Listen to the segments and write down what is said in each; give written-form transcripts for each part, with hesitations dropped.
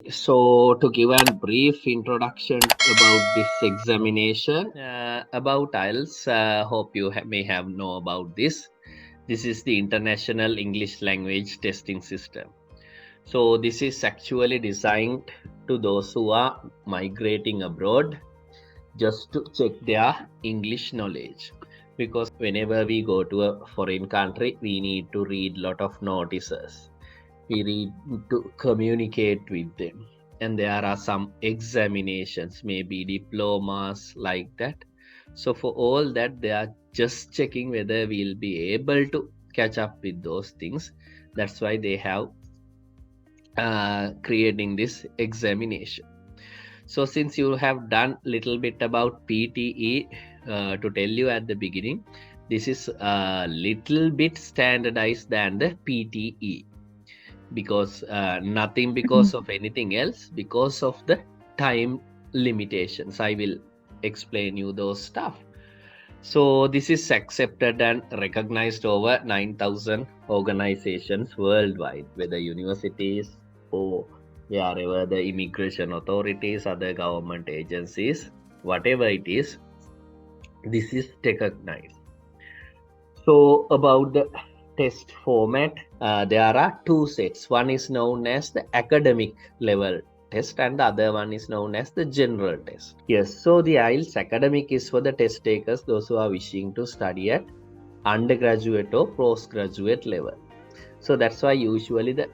So, to give a brief introduction about this examination, about IELTS, hope you may have know about this. This is the International English Language Testing System. So, this is actually designed to those who are migrating abroad just to check their English knowledge. Because whenever we go to a foreign country, we need to read lot of notices. We need to communicate with them, and there are some examinations, maybe diplomas like that. So for all that, they are just checking whether we'll be able to catch up with those things. That's why they have creating this examination. So since you have done little bit about PTE, to tell you at the beginning, this is a little bit standardized than the PTE, because nothing because of anything else, because of the time limitations. I will explain you those stuff. So this is accepted and recognized over 9,000 organizations worldwide, whether universities or wherever the immigration authorities, other government agencies, whatever it is, this is recognized. So about the test format, there are two sets. One is known as the academic level test and the other one is known as the general test. Yes, so the IELTS academic is for the test takers, those who are wishing to study at undergraduate or postgraduate level. So that's why usually the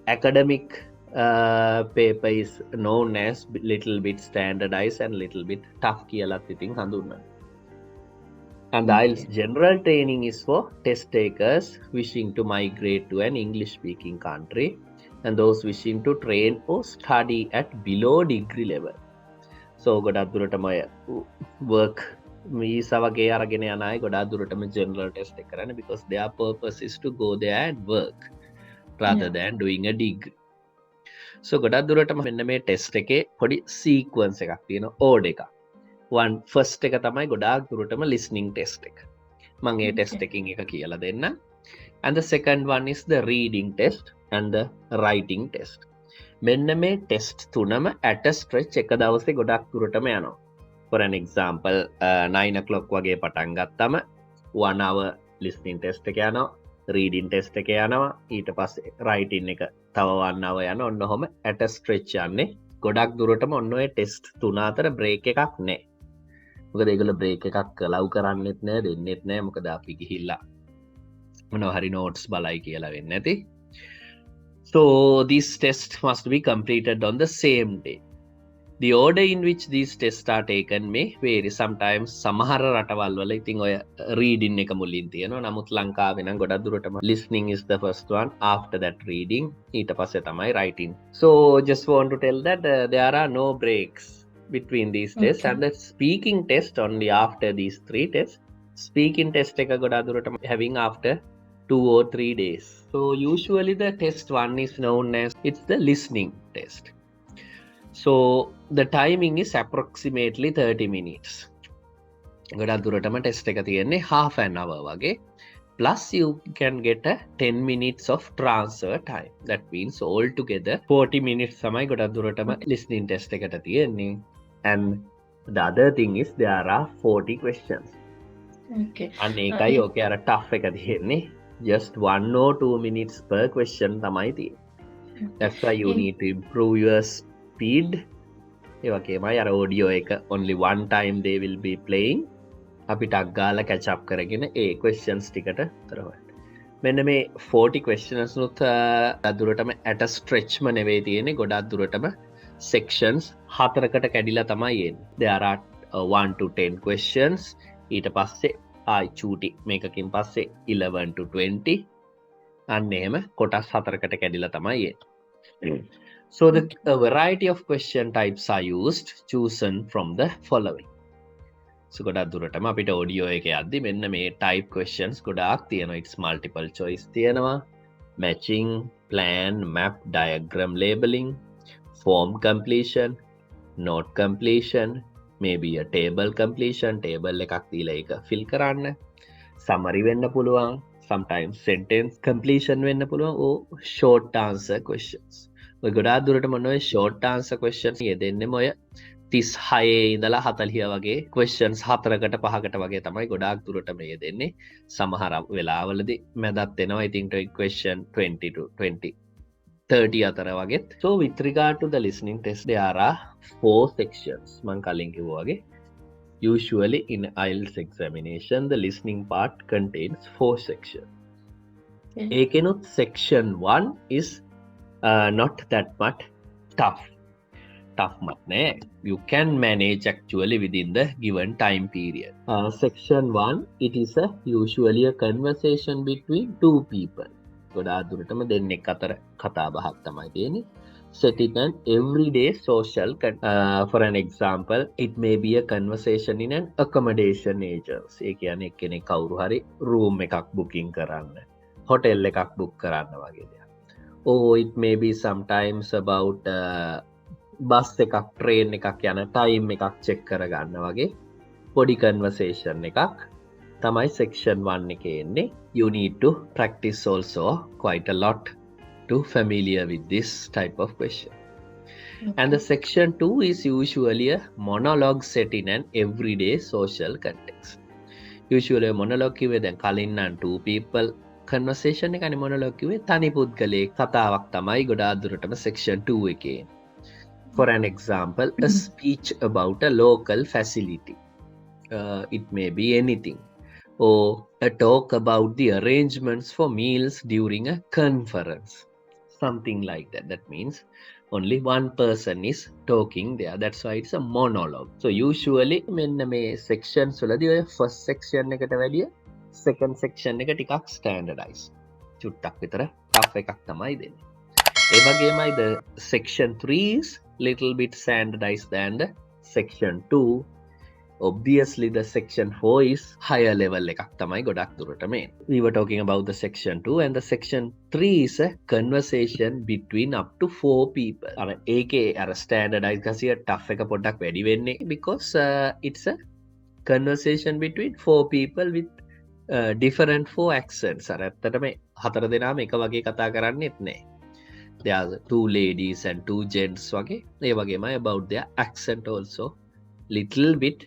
academic paper is known as little bit standardized and little bit tough කියලා ඉතින් හඳුන්වනවා. And the IELTS general training is for test takers wishing to migrate to an English speaking country and those wishing to train or study at below degree level. So ගොඩක් දුරටම work visa වගේ අරගෙන යන අය ගොඩක් දුරටම general test එක කරන්නේ, because their purpose is to go there and work rather than doing a degree. So ගොඩක් දුරටම මෙන්න මේ test එකේ පොඩි sequence එකක් තියෙනවා, order එකක්. One first එක තමයි ගොඩාක් දුරටම listening test එක. මම ඒ test එකකින් එක කියලා දෙන්න. And the second one is the reading test and the writing test. මෙන්න මේ test තුනම at a stretch එක දවසේ ගොඩක් දුරටම යනවා. For an example, 9 o'clock වගේ පටන් ගත්තම 1 hour listening test එක යනවා, reading test එක යනවා, ඊට පස්සේ writing එක තව 1 hour යනවා. ඔන්න ඔහොම at a stretch යන්නේ. ගොඩක් දුරටම ඔන්න ඔය test තුන අතර break එකක් නැහැ. මොකද ඒගොල්ලෝ break එකක් allow කරන්නෙත් නැහැ, දෙන්නෙත් නැහැ. මොකද අපි ගිහිල්ලා මොනවා හරි notes බලයි කියලා වෙන්නේ නැති. So these tests must be completed on the same day. The order in which these tests are taken may vary. Sometimes සමහර රටවල් වල ඉතින් ඔය reading එක මුලින් තියෙනවා. නමුත් ලංකාවේ නම් ගොඩක් දුරටම listening is the first one, after that reading, ඊට පස්සේ තමයි writing. So just want to tell that there are no breaks between these tests. And the speaking test only after these three tests. Speaking test එක ගොඩක් දුරටම having after 2 or 3 days. So usually the test one is known as, it's the listening test. So the timing is approximately 30 minutes. ගොඩක් දුරටම test එක තියෙන්නේ half an hour වගේ. Plus you can get a 10 minutes of transfer time. That means all together 40 minutes තමයි ගොඩක් දුරටම listening test එකට තියෙන්නේ. And the other thing is there are 40 questions. Okay. And ඒකයි ඔකේ අර tough එක තියෙන්නේ. Just 1 or 2 minutes per question තමයි තියෙන්නේ. That's why you need to improve your speed. ඒ වගේමයි අර audio එක only one time they will be playing. අපිට අග්ගාලා catch up කරගෙන ඒ questions ටිකට උත්තර හොයන්න. මෙන්න මේ 40 questions උත් දුරටම at a stretch ම නෙවෙයි තියෙන්නේ. ගොඩක් දුරටම sections 4කට කැඩිලා තමයි එන්නේ. There are 1 to 10 questions. ඊට පස්සේ ආයි චූටි මේකකින් පස්සේ 11 to 20. අන්න එහෙම කොටස් 4කට කැඩිලා තමයි එන්නේ. So the variety of question types are used, chosen from the following. So ගොඩක් දුරටම අපිට audio එකේ යද්දි මෙන්න මේ type questions ගොඩාක් තියෙනවා. It's multiple choice තියෙනවා, matching, plan, map, diagram labeling, form completion, note completion, maybe a table completion, table එකක් දීලා ඒක fill කරන්න, summary වෙන්න පුළුවන්, sometimes sentence completion වෙන්න පුළුවන්, or short answer questions. ඔය ගොඩාක් දුරට මොන ඔය short answer questions යෙදෙන්නෙම ඔය 36 ඉඳලා 40 වගේ questions 4කට 5කට වගේ තමයි ගොඩාක් දුරට මේ යෙදෙන්නේ. සමහර වෙලාවලදී මැදත් එනවා. ඉතින් question 20 to 30 අතර වගේ. So with regard to the listening test, there are 4 sections. මම කලින් කිව්වා වගේ. Usually in IELTS examination, the listening part contains 4 sections. ඒකෙනුත් section 1 is not that much tough much නෑ. You can manage actually within the given time period. Section 1, it is usually a conversation between two people. ගොඩාක් දුරටම දෙන්නෙක් අතර කතා බහක් තමයි තියෙන්නේ. Set it an everyday social for an example, it may be a conversation in an accommodation agency. ඒ කියන්නේ එක්කෙනෙක් කවුරු හරි room එකක් booking කරන්න, hotel එකක් book කරන්න වගේ දෙයක්. Or it may be sometimes about bus එකක් train එකක් යන time එකක් check කරගන්න වගේ පොඩි conversation එකක් තමයි section 1 එකේ එන්නේ. You need to practice also quite a lot to familiar with this type of question. Okay. And the section 2 is usually a monologue set in an everyday social context. Usually a monologue කිව්වේ දැන් කලින් නම් two people conversation එකනේ monologue කිව්වේ තනි පුද්ගලයෙක් කතාවක් තමයි ගොඩාක් දුරටම section 2 එකේ. For an example, a speech about a local facility. It may be anything. Or a talk about the arrangements for meals during a conference. Something like that. That means only one person is talking there. That's why it's a monologue. So usually මෙන්න මේ sections වලදී ඔය first section එකට වැඩිය second section එක ටිකක් standardize. චුට්ටක් විතර tough එකක් තමයි දෙන්නේ. ඒ වගේමයි the section 3 is little bit standardized than the section 2. Obviously the section 4 is higher level එකක් තමයි ගොඩක් දුරට මේ. We were talking about the section 2 and the section 3 is a conversation between up to 4 people. අර ඒකේ අර standardized ගසිය tough එක පොඩ්ඩක් වැඩි වෙන්නේ because it's a conversation between 4 people with different 4 accents. අර ඇත්තටම හතර දෙනාම එක වගේ කතා කරන්නේත් නෑ. There are 2 ladies and 2 gents වගේ. ඒ වගේමයි about their accent also little bit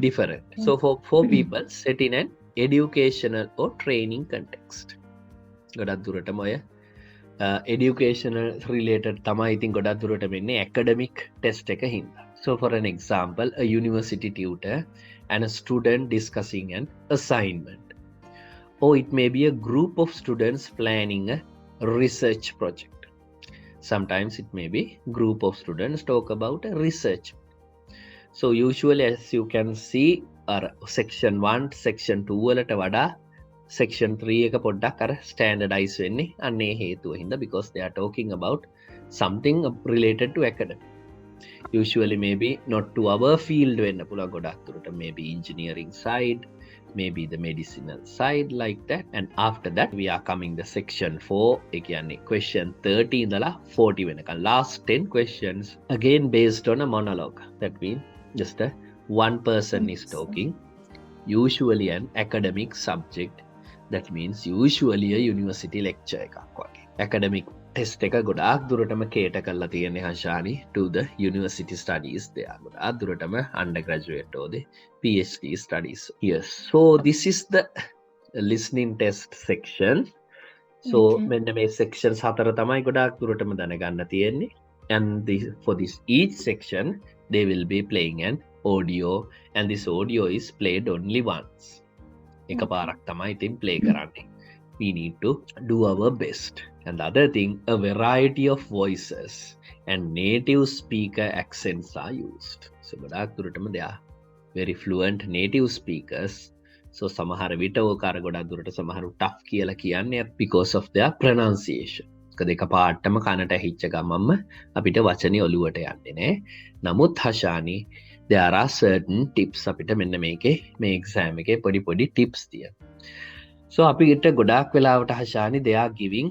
different. So for 4 people set in an educational or training context. ගොඩක් දුරටම ඔය educational related තමයි ඉතින් ගොඩක් දුරට වෙන්නේ academic test එක හින්දා. So for an example, a university tutor and a student discussing an assignment. Or it may be a group of students planning a research project. Sometimes it may be group of students talk about a research. So usually as you can see section 1 section 2 වලට වඩා section 3 එක පොඩ්ඩක් අර standardize වෙන්නේ අන්නේ හේතුව හින්දා because they are talking about something related to academic. Usually maybe not to our field වෙන්න පුළුවන් ගොඩක් දුරට maybe engineering side, maybe the medicinal side like that. And after that we are coming the section 4 ඒ කියන්නේ question 30 ඉඳලා 40 වෙනකන් last 10 questions again based on a monologue. That means just one person is talking, usually an academic subject. That means usually a university lecture එකක් වගේ. academic test එක ගොඩාක් දුරටම cater කරලා තියෙන්නේ හෂානි to the university studies there. ගොඩාක් දුරටම undergraduate or the PhD studies. Yes, so this is the listening test section. So මෙන්න මේ sections හතර තමයි ගොඩාක් දුරටම දැනගන්න තියෙන්නේ. And for this each section they will be playing an audio and this audio is played only once. එක පාරක් තමයි ඉතින් play කරන්නේ. We need to do our best. And the other thing, a variety of voices and native speaker accents are used. So ගොඩාක් දුරටම they are very fluent native speakers. So සමහර විට ඕක අර ගොඩාක් දුරට සමහරු tough කියලා කියන්නේ because of their pronunciation. දෙක පාටම කනට ඇහිච්ච ගමන්ම අපිට වචනේ ඔලුවට යන්නේ නෑ. නමුත් හෂානි there are certain tips අපිට මෙන්න මේකේ මේ exam එකේ පොඩි tips තියෙනවා. So අපිට ගොඩාක් වෙලාවට හෂානි they are giving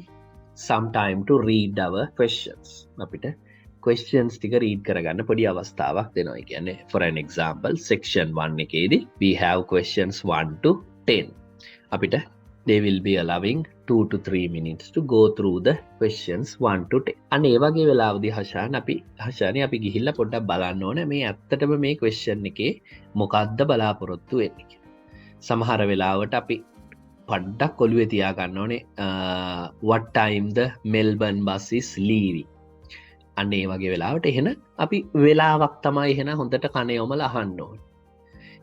some time to read our questions. අපිට questions ටික read කරගන්න පොඩි අවස්ථාවක් දෙනවා. ඒ කියන්නේ for an example section 1 එකේදී we have questions 1 to 10. අපිට they will be allowing 2 to 3 minutes to go through the questions 1 to 10. අන්න ඒ වගේ වෙලාවදී හෂානි අපි ගිහිල්ලා පොඩ්ඩක් බලන්න ඕනේ මේ ඇත්තටම මේ question එකේ මොකක්ද බලාපොරොත්තු වෙන්නේ කියලා. සමහර වෙලාවට අපි පොඩ්ඩක් ඔළුවේ තියා ගන්න ඕනේ what time the Melbourne bus is leaving. අන්න ඒ වගේ වෙලාවට එහෙන අපි වෙලාවක් තමයි එහෙන හොඳට කනේ යොමලා අහන්න ඕනේ.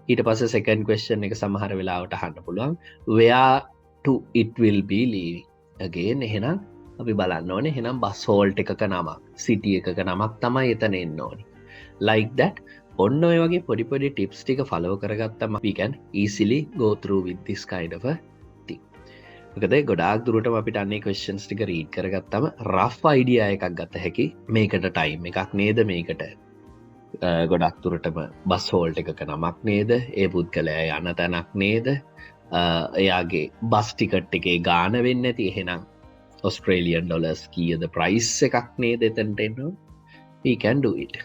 ඊට පස්සේ second question එක සමහර වෙලාවට අහන්න පුළුවන් where to it will be leaving. again එහෙනම් අපි බලන්න ඕනේ එහෙනම් බස් හෝල්ට් එකක නමක් සිටි එකක නමක් තමයි එතන එන්න ඕනේ. like that ඔන්න ඔය වගේ පොඩි පොඩි tips ටික follow කරගත්තම we can easily go through with this kind of a thing. මොකද ගොඩාක් දුරටම අපිට අන්නේ questions ටික read කරගත්තම rough idea එකක් ගත හැකි. මේකට time එකක් නේද මේකට ගොඩක් දුරටම බස් හෝල්ට් එකක නමක් නේද ඒ පුද්ගලයා යන තැනක් නේද එයාගේ බස් ටිකට් එකේ ගාන වෙන්නේ නැති එහෙනම් Australian dollars කීයද price එකක් නේද එතනට එන්න we can do it.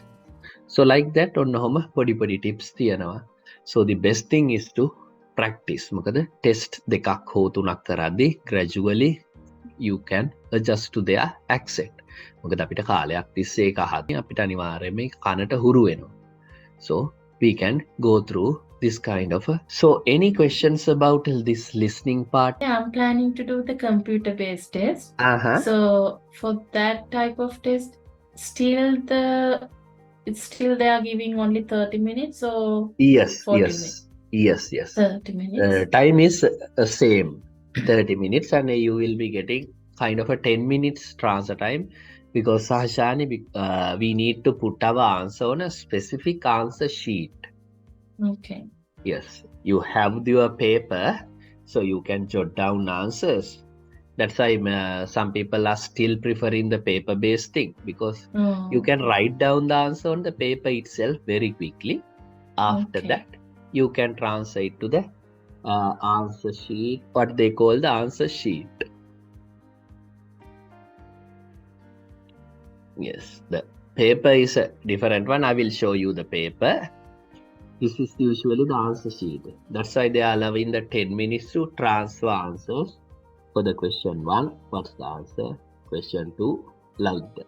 So like that ඔන්නෝම පොඩි පොඩි tips තියෙනවා. So the best thing is to practice. මොකද test දෙකක් හෝ තුනක් කරද්දී gradually you can adjust to their accent. මොකද අපිට කාලයක් තිස්සේ ඒක අහද්දී අපිට අනිවාර්යයෙන්ම මේක කනට හුරු වෙනවා. So we can go through this kind of so any questions about this listening part? Yeah, I'm planning to do the computer based test. So for that type of test still they are giving only 30 minutes or yes 40 yes minutes? yes 30 minutes. Time is same 30 minutes and you will be getting kind of a 10 minutes transfer time because Sahashani we need to put our answer on a specific answer sheet. Okay. Yes, you have your paper so you can jot down answers. That's why some people are still preferring the paper based thing because you can write down the answer on the paper itself very quickly. After that you can translate to the answer sheet, what they call the answer sheet. Yes, the paper is a different one. I will show you the paper. This is usually the answer sheet. That's why they are allowing the 10 minutes to transfer answers. For the question 1, what's the answer? Question 2, like that.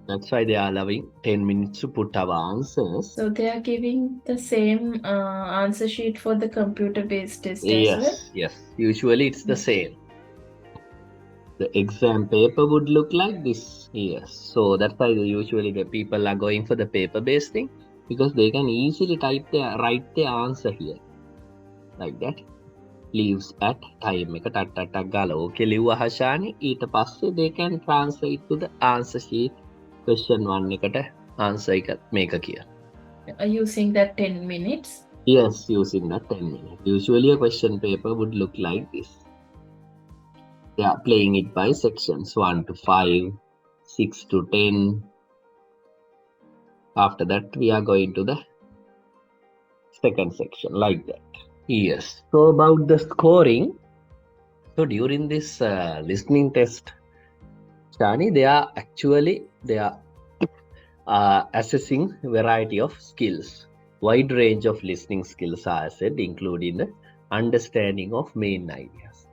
That's why they are allowing 10 minutes to put our answers. So they are giving the same answer sheet for the computer based test as well? Yes. Usually it's the same. The exam paper would look like this. Yes. So that's why usually the people are going for the paper based thing because they can easily write their answer here. Like that. Leaves at time එක ටක් ටක් ටක් ගාලා ඕකේ ලිව්වා හෂානි ඊට පස්සේ they can translate to the answer sheet question 1 එකට answer එක මේක කියලා. Using that 10 minutes? Yes, using that 10 minutes. Usually a question paper would look like this. They are playing it by sections 1 to 5, 6 to 10. After that, we are going to the second section like that. Yes. So about the scoring. So during this listening test, Shani, they are assessing variety of skills. Wide range of listening skills are assessed, including the understanding of main ideas.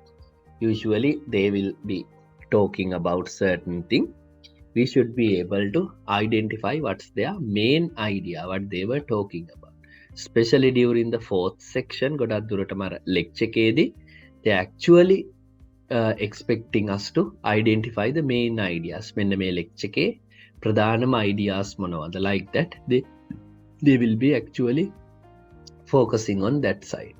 Usually they will be talking about certain thing. We should be able to identify what's their main idea, what they were talking about. Especially during the fourth section, ගොඩක් දුරටම lecture එකේදී they actually expecting us to identify the main ideas. මෙන්න මේ lecture එකේ ප්‍රධානම ideas මොනවද? Like that they will be actually focusing on that side.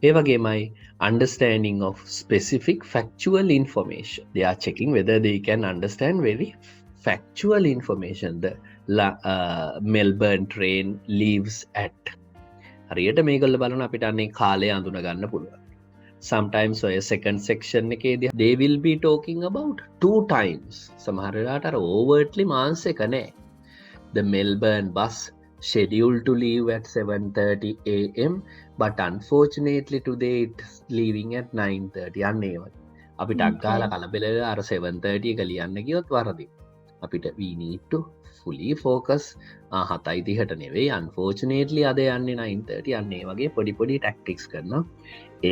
ඒ වගේමයි understanding of specific factual information. They are checking whether they can understand very factual information. The Melbourne train leaves at. හරියට මේගොල්ලෝ බලන අපිට අන්නේ කාලය අඳුන ගන්න පුළුවන්. Sometimes ඔය second section එකේදී they will be talking about 2 times. සමහර වෙලාවට අර overtly මාන්ස් එක නෑ. The Melbourne bus scheduled to leave at 7:30 AM but unfortunately today it's leaving at 9:30. අන්න ඒ වගේ. අපි ටක් ගාලා කලබල වෙලා අර 7:30 එක ලියන්න ගියොත් වරදි. අපිට we need to fully focus 7:30ට නෙවෙයි unfortunately අද යන්නේ 9:30 යන්නේ වගේ පොඩි tactics කරනවා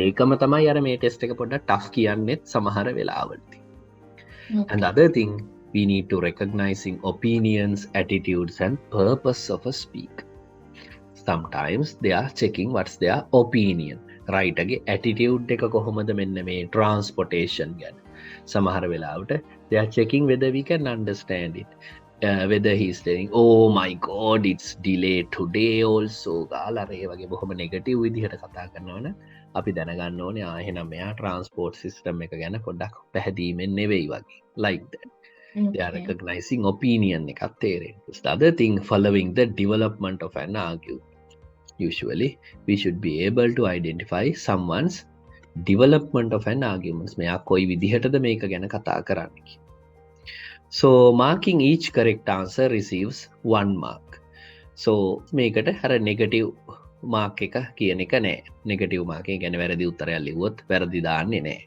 ඒකම තමයි අර මේ ටෙස්ට් එක පොඩ්ඩක් tough කියන්නේත් සමහර වෙලාවලදී and the other thing we need to recognizing opinions attitudes and purpose of a speaker sometimes they are checking what's their opinion right age attitude එක කොහොමද මෙන්න මේ transportation ගැන සමහර වෙලාවට they are checking whether we can understand it whether he's saying oh my god it's delayed today also ගාලා ඒ වගේ බොහොම negative විදිහට කතා කරනවනේ අපි දැනගන්න ඕනේ එහෙනම් මෙයා transport system එක ගැන පොඩ්ඩක් පැහැදීමෙන් නෙවෙයි වගේ like that they are recognizing opinion එකක් තේරෙන්නේ the other thing following the development of an argument usually we should be able to identify someone's development of an argument මෙයා කොයි විදිහටද මේක ගැන කතා කරන්නේ so marking each correct answer receives 1 mark so මේකට අර negative mark එක කියන එක නෑ negative mark එක කියන්නේ වැරදි උත්තරයක් ලිව්වොත් වැරදි දාන්නේ නෑ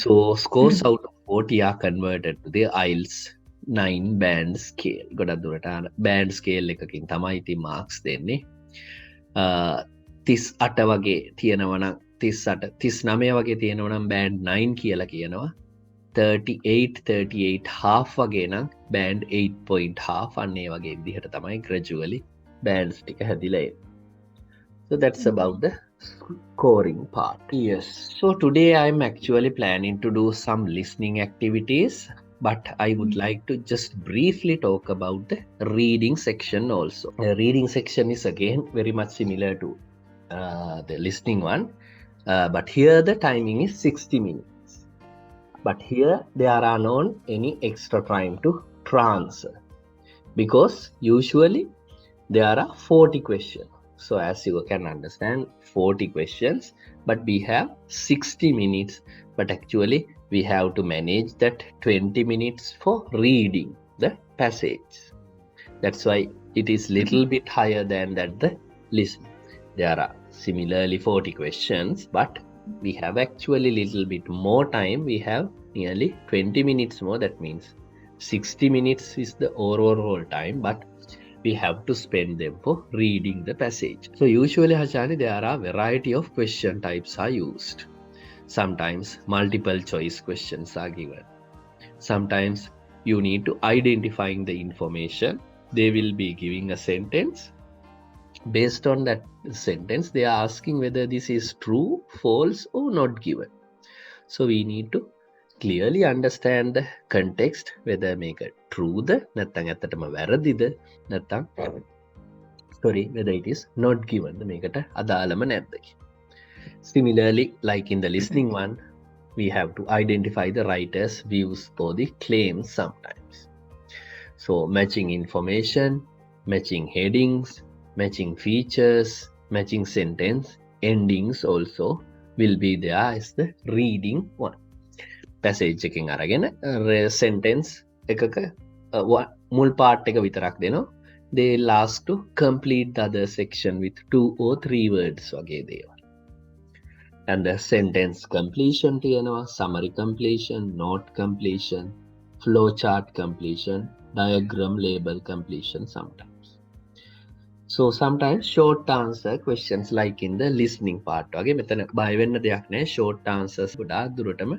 so scores out of 40 are converted to the IELTS 9 band scale ගොඩක් දුරට band scale එකකින් තමයි ඉතින් marks දෙන්නේ 38 වගේ තියෙනවනම් 39 වගේ තියෙනවනම් band 9 කියලා කියනවා 38 half වගේ නම් band 8.5 අන්නේ වගේ විදිහට තමයි gradually bands ටික හැදිලා එන්නේ so that's about the scoring part yes so today I'm actually planning to do some listening activities but I would like to just briefly talk about the reading section also the reading section is again very much similar to the listening one but here the timing is 60 minutes but here there are not any extra time to transfer because usually there are 40 questions so as you can understand 40 questions but we have 60 minutes but actually we have to manage that 20 minutes for reading the passage that's why it is little bit higher than that the listening there are similarly 40 questions but we have actually little bit more time we have nearly 20 minutes more that means 60 minutes is the overall time but we have to spend them for reading the passage so usually Hachani there are variety of question types are used sometimes multiple choice questions are given sometimes you need to identifying the information they will be giving a sentence based on that sentence they are asking whether this is true false or not given so we need to clearly understand the context whether make it true the නැත්නම් ඇත්තටම වැරදිද නැත්නම් sorry whether it is not given the මේකට අදාළම නැද්ද similarly like in the listening one we have to identify the writer's views or the claims sometimes so matching information matching headings matching features matching sentence endings also will be there as the reading one passage එකෙන් අරගෙන sentence එකක මුල් part එක විතරක් දෙනවා they last to complete the other section with 2 or 3 words වගේ දේවල් and the sentence completion තියෙනවා summary completion note completion flow chart completion diagram label completion sometimes so sometimes short answer questions like in the listening part වගේ මෙතන බය වෙන්න දෙයක් නැහැ short answers ගොඩාක් දුරටම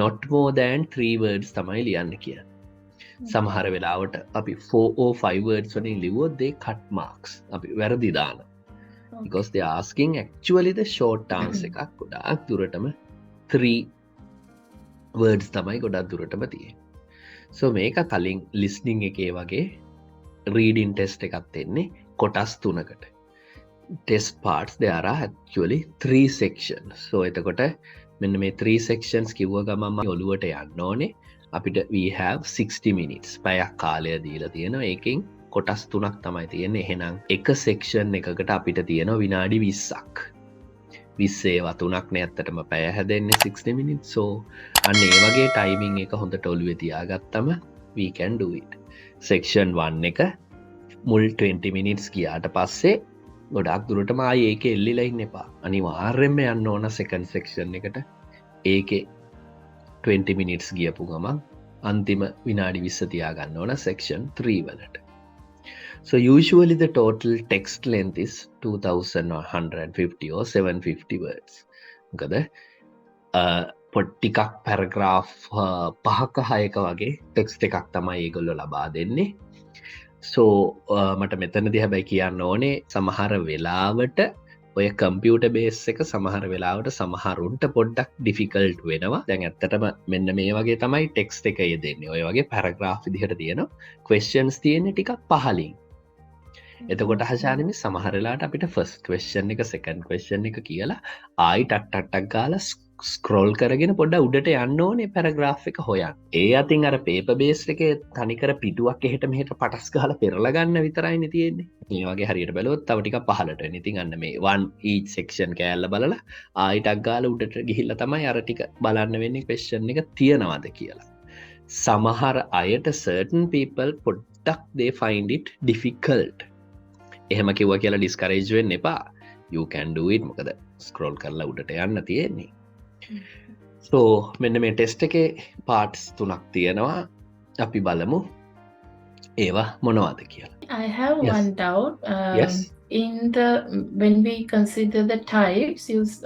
not more than 3 words තමයි ලියන්න කියන්නේ සමහර වෙලාවට අපි 4 or 5 words වලින් ලිව්වොත් they cut marks අපි වැරදි දානවා because they are asking actually the short answer එකක් ගොඩාක් දුරටම 3 words තමයි ගොඩාක් දුරටම තියෙන්නේ so මේක කලින් listening එකේ වගේ reading test එකක් දෙන්නේ කොටස් 3කට test parts there are actually 3 sections so එතකොට මෙන්න මේ 3 sections කිව්ව ගමන් ඔළුවට යන්න ඕනේ අපිට we have 60 minutes පැයක් කාලය දීලා තියෙනවා ඒකෙන් කොටස් 3ක් තමයි තියෙන්නේ එහෙනම් එක section එකකට අපිට තියෙනවා විනාඩි 20ක් 20 ඒවා 3ක් නේ ඇත්තටම පැය හැදෙන්නේ 60 minutes so අන්න ඒ වගේ timing එක හොඳට ඔළුවේ තියාගත්තම we can do it section 1 එක මුල් 20 minutes ගියාට පස්සේ ගොඩක් දුරටම ආයේ ඒකේ එල්ලිලා ඉන්න එපා. අනිවාර්යෙන්ම යන්න ඕන second section එකට. ඒකේ 20 minutes ගියපු ගමන් අන්තිම විනාඩි 20 තියාගන්න ඕන section 3 වලට. So usually the total text length is 2150 or 750 words. මොකද පොට්ටිකක් පැරග්‍රාෆ් 5ක 6ක වගේ ටෙක්ස්ට් එකක් තමයි ඒගොල්ලෝ ලබා දෙන්නේ. So මට මෙතනදී හැබැයි කියන්න ඕනේ සමහර වෙලාවට ඔය කම්පියුටර් බේස් එක සමහර වෙලාවට සමහරුන්ට පොඩ්ඩක් ඩිෆිකල්ට් වෙනවා. දැන් ඇත්තටම මෙන්න මේ වගේ තමයි ටෙක්ස්ට් එක යෙදෙන්නේ. ඔය වගේ පැරග්‍රාෆ් විදිහට තියෙනවා. questions තියෙන්නේ ටිකක් පහලින්. එතකොට හෂානමි සමහරලාට අපිට ෆස්ට් ක්වෙස්චන් එක සෙකන්ඩ් ක්වෙස්චන් එක කියලා ආයි ටක් ගාලා ස්ක්‍රෝල් කරගෙන පොඩ්ඩ උඩට යන්න ඕනේ පැරග්‍රාෆ් එක හොයන්. ඒ අතින් අර පේපර් බේස් එකේ තනිකර පිටුවක් එහෙට මෙහෙට පටස් ගහලා පෙරලා ගන්න විතරයිනේ තියෙන්නේ. මේ වගේ හරියට බැලුවොත් තව ටිකක් පහළට එන. ඉතින් අන්න මේ 1 each section කෑල්ල බලලා ආයි ටක් ගාලා උඩට ගිහිල්ලා තමයි අර ටික බලන්න වෙන්නේ question එක තියනවාද කියලා. සමහර අයට certain people පොඩ්ඩක් they find it difficult. එහෙම කිව්වා කියලා ඩිස්කරේජ් වෙන්න එපා. You can do it. මොකද ස්ක්‍රෝල් කරලා උඩට යන්න තියෙන්නේ. So මෙන්න මේ ටෙස්ට් එකේ පාර්ට්ස් 3ක් තියෙනවා. අපි බලමු ඒවා මොනවද කියලා. I have Yes. one doubt. Yes. When we consider the types, Yes.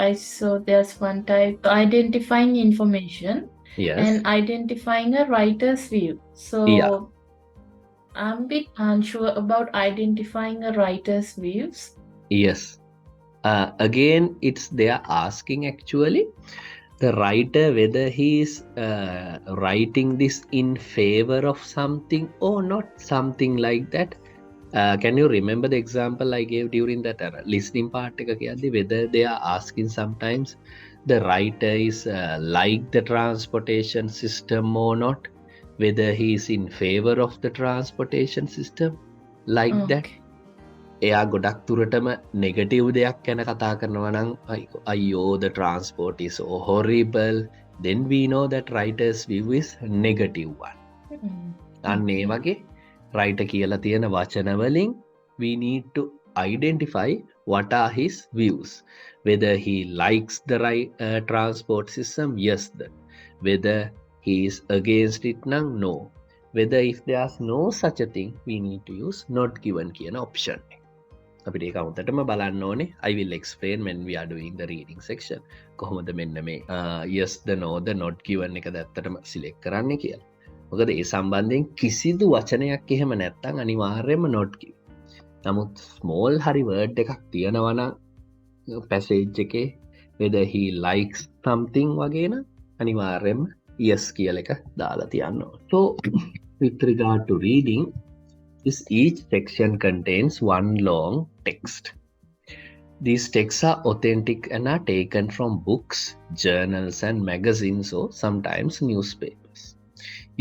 I saw there's one type identifying information Yes. and identifying a writer's view. So Yeah. I'm a bit unsure about identifying a writer's views. Yes. Again, it's they are asking actually the writer whether he is writing this in favor of something or not, something like that. Can you remember the example I gave during that listening part? Whether they are asking sometimes the writer is like the transportation system or not, whether he is in favor of the transportation system like that. එයා ගොඩක් දුරටම negative දෙයක් ගැන කතා කරනවා නම් අයියෝ the transport is so horrible, then we know that writer's view is negative one. අන්න ඒ වගේ writer කියලා තියෙන වචන වලින් we need to identify what are his views, whether he likes the transport system, yes, then whether he is against it now, no, whether if there's no such a thing we need to use not given කියන option. අපිට ඒක අවුතටම බලන්න ඕනේ. I will explain when we are doing the reading section කොහොමද මෙන්න මේ yes the no the not given එක දැත්තටම select කරන්න කියලා. මොකද ඒ සම්බන්ධයෙන් කිසිදු වචනයක් එහෙම නැත්තම් අනිවාර්යයෙන්ම not given. නමුත් small හරි word එකක් තියෙනවා නම් passage එකේ whether he likes something වගේ නම් අනිවාර්යයෙන්ම yes කියලා එක දාලා තියන්න ඕනේ. So with regard to reading, each section contains one long text. These texts are authentic and are taken from books, journals and magazines or sometimes newspapers.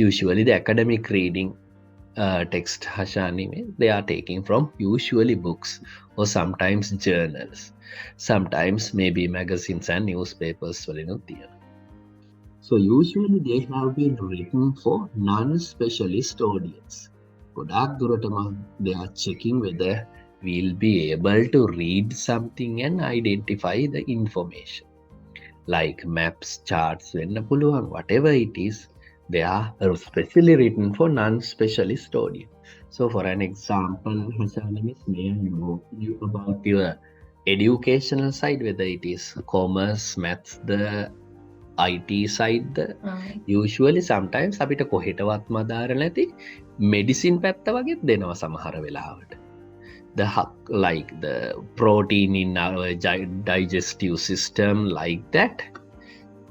Usually the academic reading text Hashani, they are taking from usually books or sometimes journals. Sometimes maybe magazines and newspapers. So usually they have been written for non-specialist audience. They are checking whether we'll be able to read something and identify the information. Like maps, charts, whatever it is, they are specially written for non-specialist audience. So for an example, may I know you about your educational side, whether it is commerce, maths, the IT side, usually sometimes අපිට කොහෙටවත් මදාර නැති medicine පැත්ත වගේත් දෙනවා සමහර වෙලාවට. Like the protein in our digestive system, like that.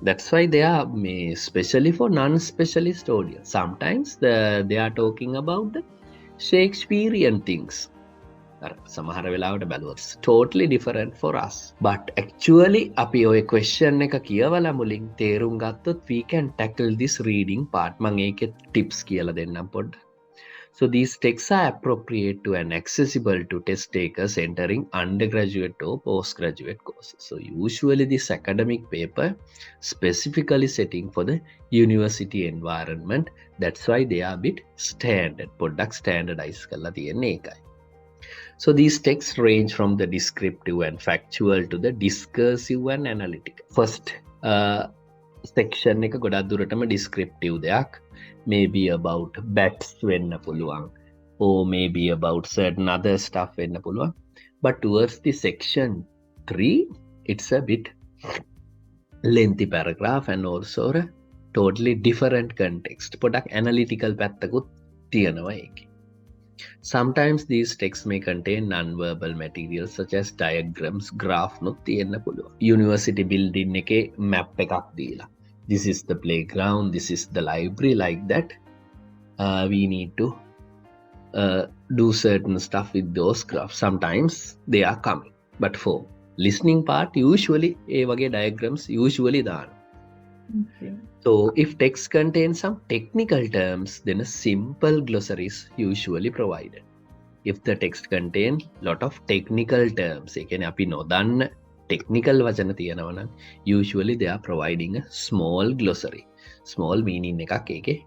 That's why they are specially for non-specialist audience. Sometimes they are talking about the Shakespearean things. සමහර වෙලාවට බැලුවොත් totally different for us. But actually අපි ඔය question එක කියවලා මුලින් තේරුම් ගත්තොත් we can tackle this reading part. මම ඒකේ tips කියලා දෙන්නම් පොඩ්ඩක්. So these texts are appropriate to and accessible to test takers entering undergraduate or postgraduate courses. So usually this academic paper specifically setting for the university environment. That's why they are a bit standard. පොඩ්ඩක් standardize කරලා තියෙන්නේ ඒකයි. So these texts range from the descriptive and factual to the discursive and analytical. First section එක ගොඩක් දුරටම descriptive දෙයක්. Maybe about bats වෙන්න පුළුවන්. Or maybe about certain other stuff වෙන්න පුළුවන්. But towards the section 3, it's a bit lengthy paragraph and also a totally different context. පොඩක් analytical පැත්තකුත් තියෙනවා ඒකේ. Sometimes these texts may contain non-verbal materials such as diagrams, graph නුත් තියෙන්න පුළුවන්. University building එකේ map එකක් දීලා. This is the playground, this is the library, like that. We need to do certain stuff with those graphs. Sometimes they are coming. But for listening part, usually ඒ වගේ diagrams usually දාන. Okay. So if text contains some technical terms, then a simple glossary is usually provided. If the text contains lot of technical terms, ඒ කියන්නේ අපි නොදන්න technical වචන තියෙනවා නම් usually they are providing a small glossary. Small meaning එකක් ඒකේ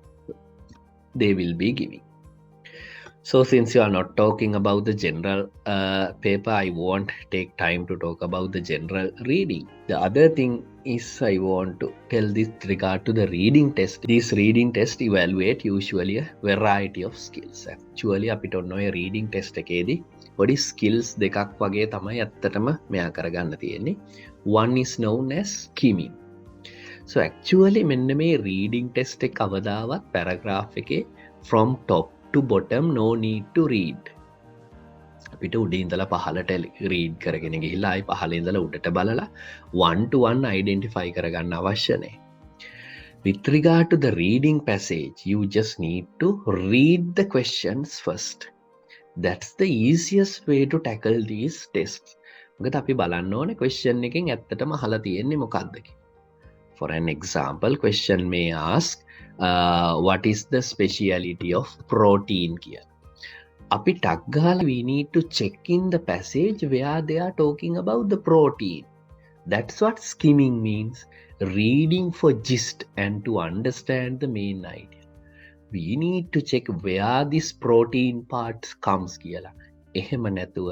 they will be giving. So since you are not talking about the general paper, I won't take time to talk about the general reading. The other thing is I want to tell this regard to the reading test. These reading tests evaluate usually a variety of skills. Actually අපිට ඔන්න ඔය reading test එකේදී පොඩි skills දෙකක් වගේ තමයි ඇත්තටම මෙයා කරගන්න තියෙන්නේ. One is known as skimming. So actually මෙන්න මේ reading test එක කවදාවත් paragraph එකේ from top to bottom no need to read. අපිට උඩ ඉඳලා පහළට read කරගෙන ගිහිල්ලා ආයි පහළ ඉඳලා උඩට බලලා one to one identify කරගන්න අවශ්‍ය නැහැ. With regard to the reading passage, you just need to read the questions first. That's the easiest way to tackle these tests. මොකද අපි බලන්න ඕනේ question එකෙන් ඇත්තටම අහලා තියෙන්නේ මොකක්ද කියලා. For an example, question may ask, what is the speciality of protein කියලා. අපි ටක් ගාලා we need to check in the passage where they are talking about the protein. That's what skimming means. Reading for gist and to understand the main idea. We need to check where this protein part comes කියලා. එහෙම නැතුව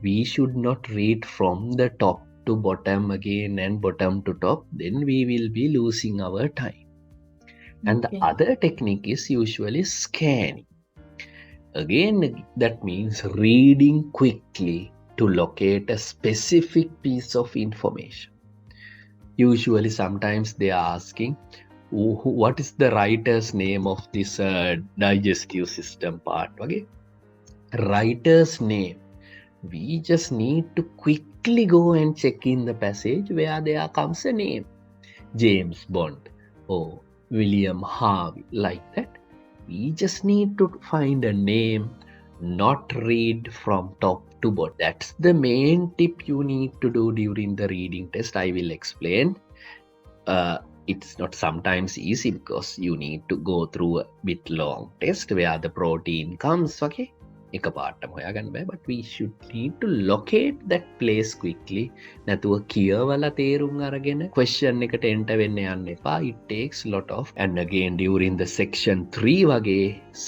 we should not read from the top to bottom again and bottom to top. Then we will be losing our time. And the other technique is usually scanning. Again, that means reading quickly to locate a specific piece of information. Usually, sometimes they are asking, what is the writer's name of this digestive system part? Okay, writer's name. We just need to quickly go and check in the passage where there comes a name. James Bond or William Harvey, like that. We just need to find a name, not read from top to bottom. That's the main tip you need to do during the reading test. I will explain. It's not sometimes easy because you need to go through a bit long test where the protein comes, okay? එකපාරටම හොයාගන්න බෑ, but we should need to locate that place quickly. නැතුව කියවලා තේරුම් අරගෙන question එකට enter වෙන්න යන්න එපා. It takes lot of, and again during the section 3 වගේ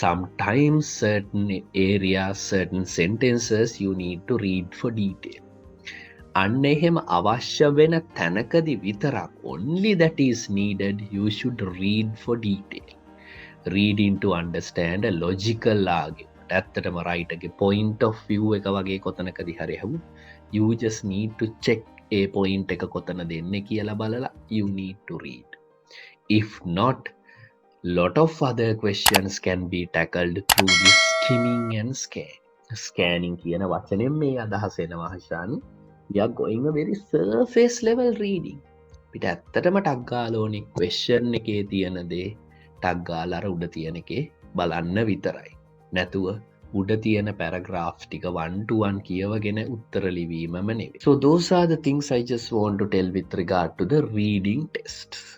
sometimes certain areas, certain sentences you need to read for detail. අන්න එහෙම අවශ්‍ය වෙන තැනකදී විතරක්, only that is needed, you should read for detail. Reading to understand a logical argument. ඇත්තටම රයිටර්ගේ point of view එක වගේ කොතනකදී හරි හැවුත් you just need to check a point එක කොතන දෙන්නේ කියලා බලලා you need to read. If not, lot of other questions can be tackled through this skimming and scanning කියන වචනෙන් මේ අදහස එනවා හෂානි. We are going a very surface level reading. පිට ඇත්තටම ටක් ගාලා ඕනේ question එකේ තියෙන දේ ටක් ගාලා අර උඩ තියෙන එකේ බලන්න විතරයි. නැතුව උඩ තියෙන paragraph ටික 1 to 1 කියවගෙන උත්තර ලිවීමම නෙවෙයි. So those are the things I just want to tell with regard to the reading tests.